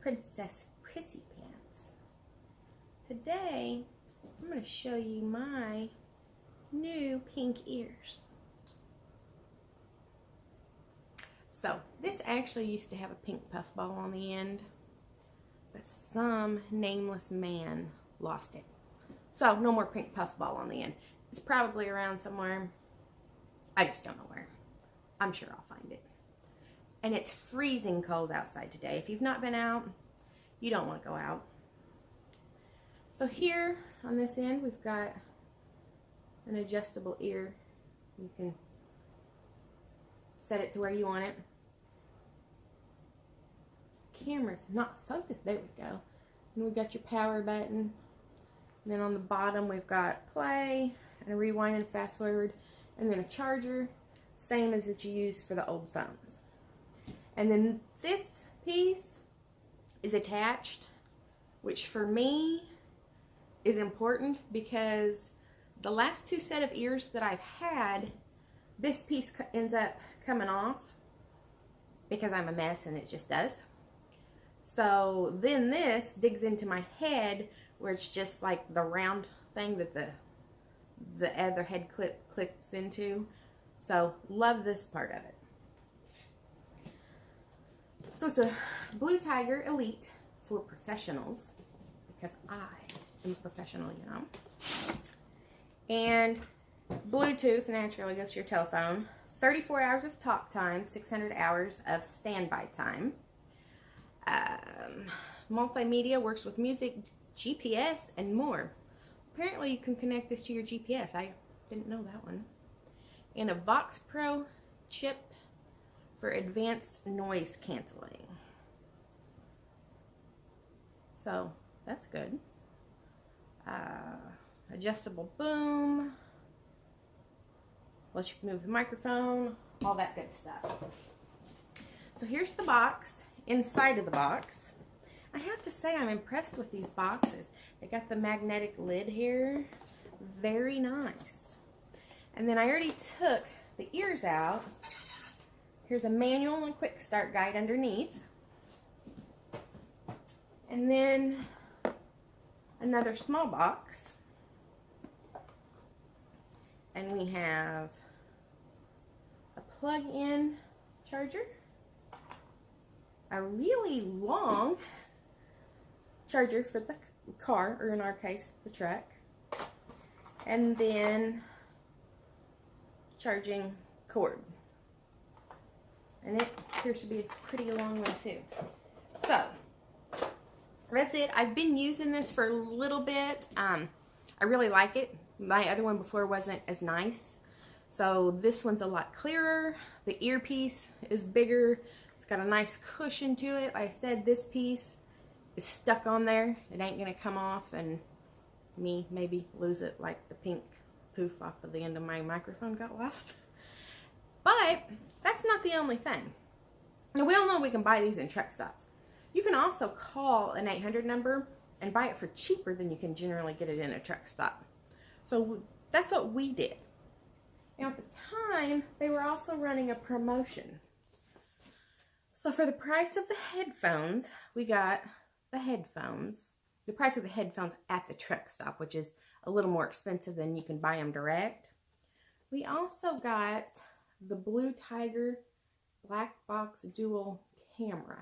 Princess Prissy Pants. Today, I'm going to show you my new pink ears. So, this actually used to have a pink puffball on the end, but some nameless man lost it. So, no more pink puffball on the end. It's probably around somewhere. I just don't know where. I'm sure I'll find it. And it's freezing cold outside today. If you've not been out, you don't want to go out. So here on this end, we've got an adjustable ear. You can set it to where you want it. Camera's not focused. There we go. And we've got your power button. And then on the bottom, we've got play and a rewind and fast forward. And then a charger, same as that you use for the old phones. And then this piece is attached, which for me is important because the last two set of ears that I've had, this piece ends up coming off because I'm a mess and it just does. So then this digs into my head where it's just like the round thing that the other head clip clips into. So love this part of it. So it's a Blue Tiger Elite for professionals because I am a professional, you know. And Bluetooth naturally goes to your telephone. 34 hours of talk time, 600 hours of standby time. Multimedia, works with music, GPS, and more. Apparently you can connect this to your GPS. I didn't know that one. And a Vox Pro chip for advanced noise canceling. So that's good. Adjustable boom. Lets you move the microphone. All that good stuff. So here's the box. Inside of the box, I have to say I'm impressed with these boxes. They got the magnetic lid here. Very nice. And then I already took the ears out. Here's a manual and quick start guide underneath. And then another small box. And we have a plug-in charger. A really long charger for the car, or in our case, the truck. And then charging cord. And it appears to be a pretty long one too. So, that's it. I've been using this for a little bit. I really like it. My other one before wasn't as nice. So this one's a lot clearer. The earpiece is bigger. It's got a nice cushion to it. Like I said, this piece is stuck on there. It ain't gonna come off and me maybe lose it like the pink poof off of the end of my microphone got lost. But that's not the only thing. Now we all know we can buy these in truck stops. You can also call an 800 number and buy it for cheaper than you can generally get it in a truck stop. So that's what we did. And at the time, they were also running a promotion. So for the price of the headphones, we got the headphones. The price of the headphones at the truck stop, which is a little more expensive than you can buy them direct. We also got the Blue Tiger Black Box Dual Camera.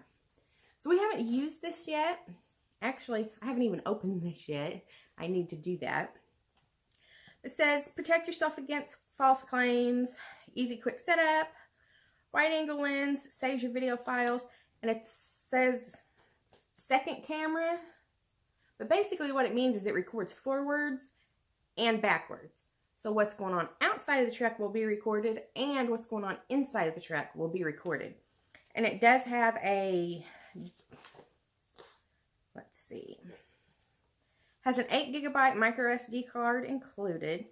So we haven't used this yet. Actually, I haven't even opened this yet. I need to do that. It says, protect yourself against false claims, easy quick setup, wide angle lens, saves your video files, and it says second camera. But basically what it means is it records forwards and backwards. So what's going on outside of the truck will be recorded, and what's going on inside of the truck will be recorded. And it does have a, let's see, has an 8GB micro SD card included.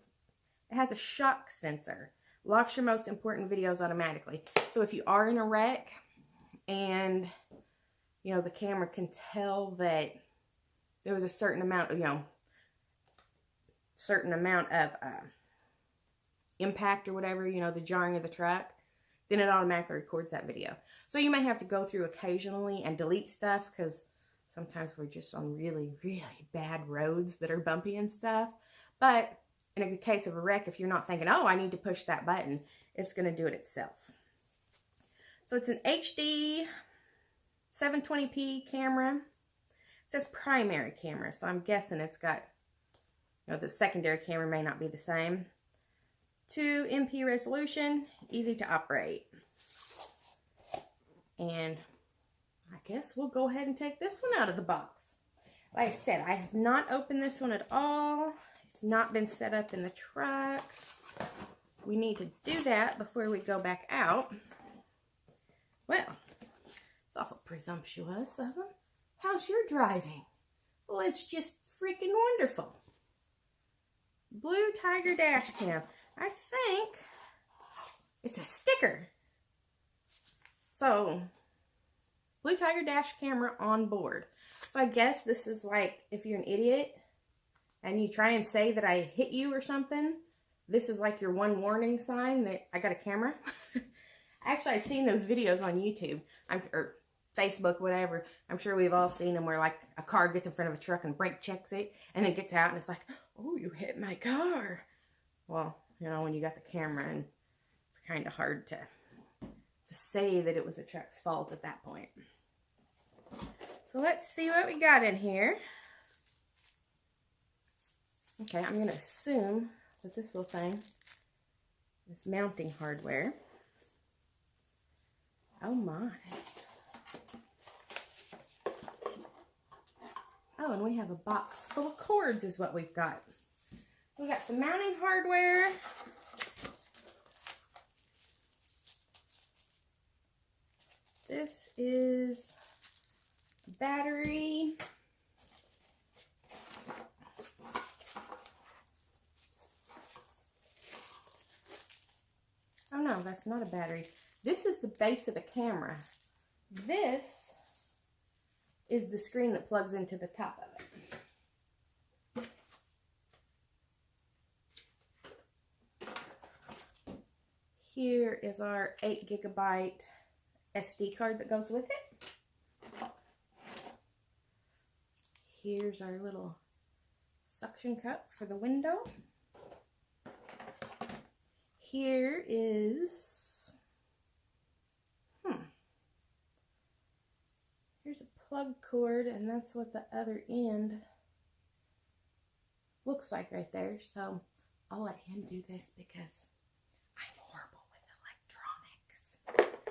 It has a shock sensor. Locks your most important videos automatically. So if you are in a wreck and, you know, the camera can tell that there was a certain amount of, impact or whatever, the jarring of the truck, then it automatically records that video. So you may have to go through occasionally and delete stuff because Sometimes we're just on really, really bad roads that are bumpy and stuff. But in a case of a wreck, if you're not thinking, oh, I need to push that button, it's going to do it itself. So it's an HD 720p camera. It says primary camera, so I'm guessing it's got, you know, the secondary camera may not be the same. 2 MP resolution, easy to operate. And I guess we'll go ahead and take this one out of the box. Like I said, I have not opened this one at all. It's not been set up in the truck. We need to do that before we go back out. Well, it's awful presumptuous of them. How's your driving? Well, it's just freaking wonderful. Blue Tiger dash cam. I think it's a sticker. So, Blue Tiger dash camera on board. So I guess this is like if you're an idiot and you try and say that I hit you or something, this is like your one warning sign that I got a camera. Actually, I've seen those videos on YouTube or Facebook, whatever. I'm sure we've all seen them where like a car gets in front of a truck and brake checks it and it gets out and it's like, oh, you hit my car. Well, you know, when you got the camera, and it's kind of hard to say that it was the truck's fault at that point. So let's see what we got in here. Okay, I'm going to assume that this little thing is mounting hardware. Oh my. Oh, and we have a box full of cords is what we've got. We got some mounting hardware. This is battery. Oh no, that's not a battery. This is the base of the camera. This is the screen that plugs into the top of it. Here is our 8 GB SD card that goes with it. Here's our little suction cup for the window. Here is, here's a plug cord, and that's what the other end looks like right there. So I'll let him do this because I'm horrible with electronics.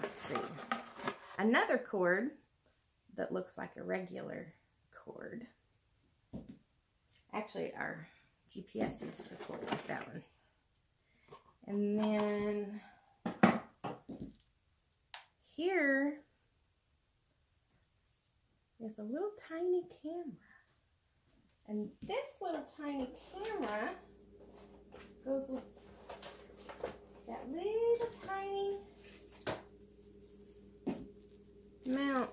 Let's see. Another cord that looks like a regular cord. Actually, our GPS uses a cord like that one. And then here is a little tiny camera. And this little tiny camera goes with that little tiny mount.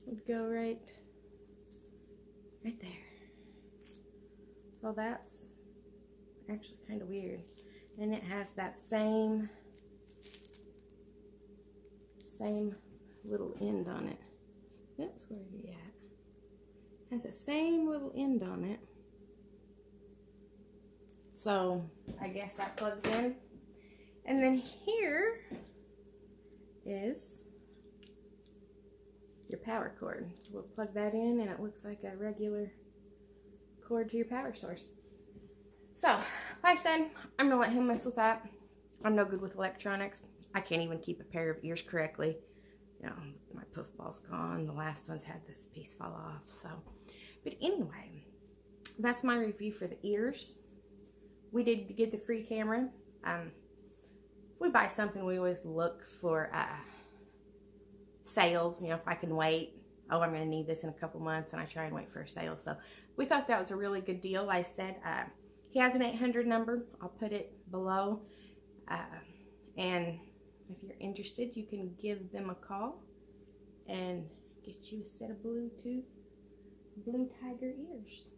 Would go right there. So that's actually kind of weird. And it has that same little end on it. That's where are you at? Has the same little end on it. So I guess that plugs in. And then here is your power cord. So we'll plug that in and it looks like a regular cord to your power source. So, like I said, I'm gonna let him mess with that. I'm no good with electronics. I can't even keep a pair of ears correctly. You know, my puffball's gone. The last one's had this piece fall off. So, but anyway, that's my review for the ears. We did get the free camera. If we buy something, we always look for sales. You know, if I can wait. Oh, I'm going to need this in a couple months, and I try and wait for a sale. So we thought that was a really good deal. Like I said, he has an 800 number. I'll put it below. And if you're interested, you can give them a call and get you a set of Bluetooth Blue Tiger ears.